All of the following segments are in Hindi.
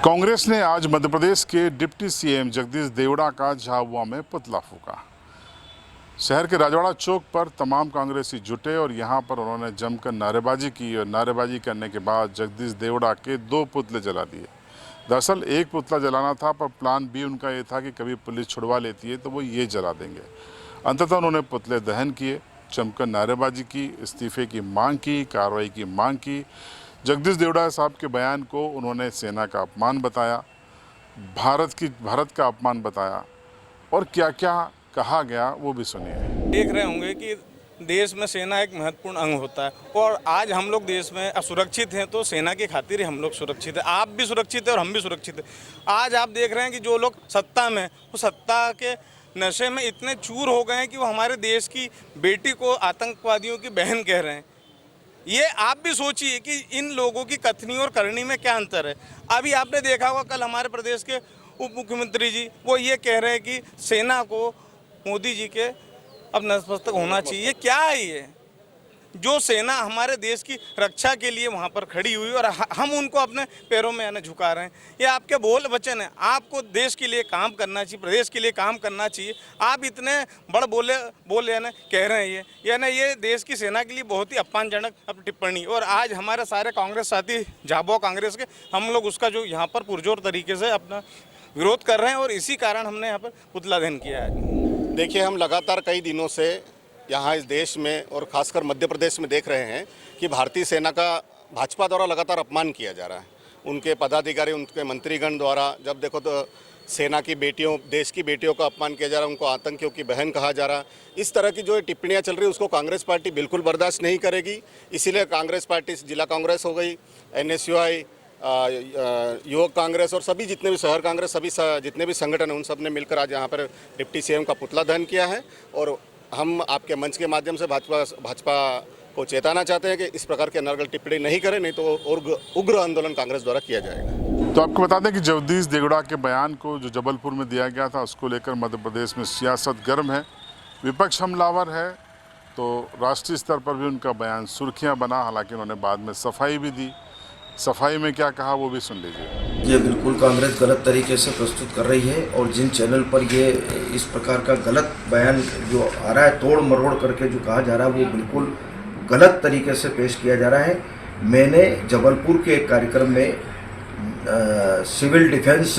कांग्रेस ने आज मध्य प्रदेश के डिप्टी सीएम जगदीश देवड़ा का झाबुआ में पुतला फूंका। शहर के राजवाड़ा चौक पर तमाम कांग्रेसी जुटे और यहां पर उन्होंने जमकर नारेबाजी की और नारेबाजी करने के बाद जगदीश देवड़ा के 2 पुतले जला दिए। दरअसल एक पुतला जलाना था, पर प्लान बी उनका ये था कि कभी पुलिस छुड़वा लेती है तो वो ये जला देंगे। अंततः उन्होंने पुतले दहन किए, जमकर नारेबाजी की, इस्तीफे की मांग की, कार्रवाई की मांग की। जगदीश देवड़ा साहब के बयान को उन्होंने सेना का अपमान बताया, भारत का अपमान बताया और क्या क्या कहा गया वो भी सुनिए। देख रहे होंगे कि देश में सेना एक महत्वपूर्ण अंग होता है और आज हम लोग देश में असुरक्षित हैं तो सेना की खातिर ही हम लोग सुरक्षित हैं। आप भी सुरक्षित हैं और हम भी सुरक्षित हैं। आज आप देख रहे हैं कि जो लोग सत्ता में, वो सत्ता के नशे में इतने चूर हो गए हैं कि वो हमारे देश की बेटी को आतंकवादियों की बहन कह रहे हैं। ये आप भी सोचिए कि इन लोगों की कथनी और करनी में क्या अंतर है। अभी आपने देखा होगा कल हमारे प्रदेश के उप मुख्यमंत्री जी वो ये कह रहे हैं कि सेना को मोदी जी के अब नतमस्तक होना चाहिए। क्या है ये? जो सेना हमारे देश की रक्षा के लिए वहाँ पर खड़ी हुई और हम उनको अपने पैरों में आने झुका रहे हैं। ये आपके बोल वचन है। आपको देश के लिए काम करना चाहिए, प्रदेश के लिए काम करना चाहिए। आप इतने बड़ बोल यानी कह रहे हैं ये देश की सेना के लिए बहुत ही अपमानजनक अपनी टिप्पणी। और आज हमारे सारे कांग्रेस साथी झाबुआ कांग्रेस के हम लोग उसका जो यहाँ पर पुरजोर तरीके से अपना विरोध कर रहे हैं और इसी कारण हमने यहाँ पर पुतला दहन किया है। देखिए, हम लगातार कई दिनों से यहाँ इस देश में और ख़ासकर मध्य प्रदेश में देख रहे हैं कि भारतीय सेना का भाजपा द्वारा लगातार अपमान किया जा रहा है। उनके पदाधिकारी, उनके मंत्रीगण द्वारा जब देखो तो सेना की बेटियों, देश की बेटियों का अपमान किया जा रहा है, उनको आतंकियों की बहन कहा जा रहा है। इस तरह की जो टिप्पणियाँ चल रही है उसको कांग्रेस पार्टी बिल्कुल बर्दाश्त नहीं करेगी। इसीलिए कांग्रेस पार्टी, जिला कांग्रेस हो गई, NSUI, युवक कांग्रेस और सभी जितने भी शहर कांग्रेस, सभी जितने भी संगठन हैं, उन सब ने मिलकर आज यहाँ पर डिप्टी सीएम का पुतला दहन किया है। और हम आपके मंच के माध्यम से भाजपा को चेताना चाहते हैं कि इस प्रकार के अनर्गल टिप्पणी नहीं करें, नहीं तो उग्र आंदोलन कांग्रेस द्वारा किया जाएगा। तो आपको बता दें कि जगदीश देवड़ा के बयान को जो जबलपुर में दिया गया था उसको लेकर मध्य प्रदेश में सियासत गर्म है, विपक्ष हमलावर है। तो राष्ट्रीय स्तर पर भी उनका बयान सुर्खियाँ बना। हालांकि उन्होंने बाद में सफाई भी दी। सफाई में क्या कहा वो भी सुन लीजिए। ये बिल्कुल कांग्रेस गलत तरीके से प्रस्तुत कर रही है और जिन चैनल पर ये इस प्रकार का गलत बयान जो आ रहा है, तोड़ मरोड़ करके जो कहा जा रहा है, वो बिल्कुल गलत तरीके से पेश किया जा रहा है। मैंने जबलपुर के एक कार्यक्रम में सिविल डिफेंस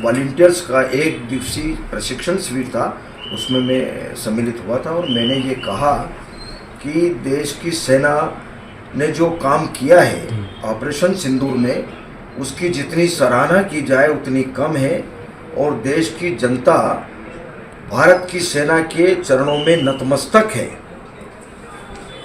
वॉलंटियर्स का 1 दिवसीय प्रशिक्षण शिविर था, उसमें मैं सम्मिलित हुआ था और मैंने ये कहा कि देश की सेना ने जो काम किया है ऑपरेशन सिंदूर में, उसकी जितनी सराहना की जाए उतनी कम है। और देश की जनता भारत की सेना के चरणों में नतमस्तक है,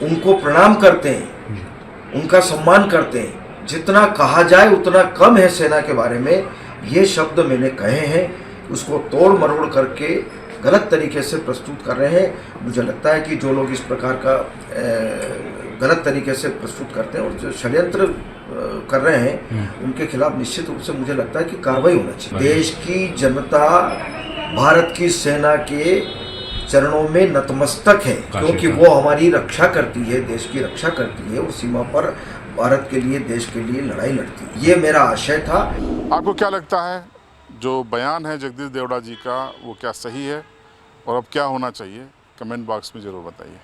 उनको प्रणाम करते हैं, उनका सम्मान करते हैं। जितना कहा जाए उतना कम है सेना के बारे में। ये शब्द मैंने कहे हैं, उसको तोड़ मरोड़ करके गलत तरीके से प्रस्तुत कर रहे हैं। मुझे लगता है कि जो लोग इस प्रकार का गलत तरीके से प्रस्तुत करते हैं और जो षड्यंत्र कर रहे हैं, उनके खिलाफ निश्चित रूप से मुझे लगता है कि कार्रवाई होना चाहिए। देश की जनता भारत की सेना के चरणों में नतमस्तक है, क्योंकि वो हमारी रक्षा करती है, देश की रक्षा करती है, उस सीमा पर भारत के लिए, देश के लिए लड़ाई लड़ती है। ये मेरा आशय था। आपको क्या लगता है जो बयान है जगदीश देवड़ा जी का, वो क्या सही है और अब क्या होना चाहिए? कमेंट बॉक्स में ज़रूर बताइए।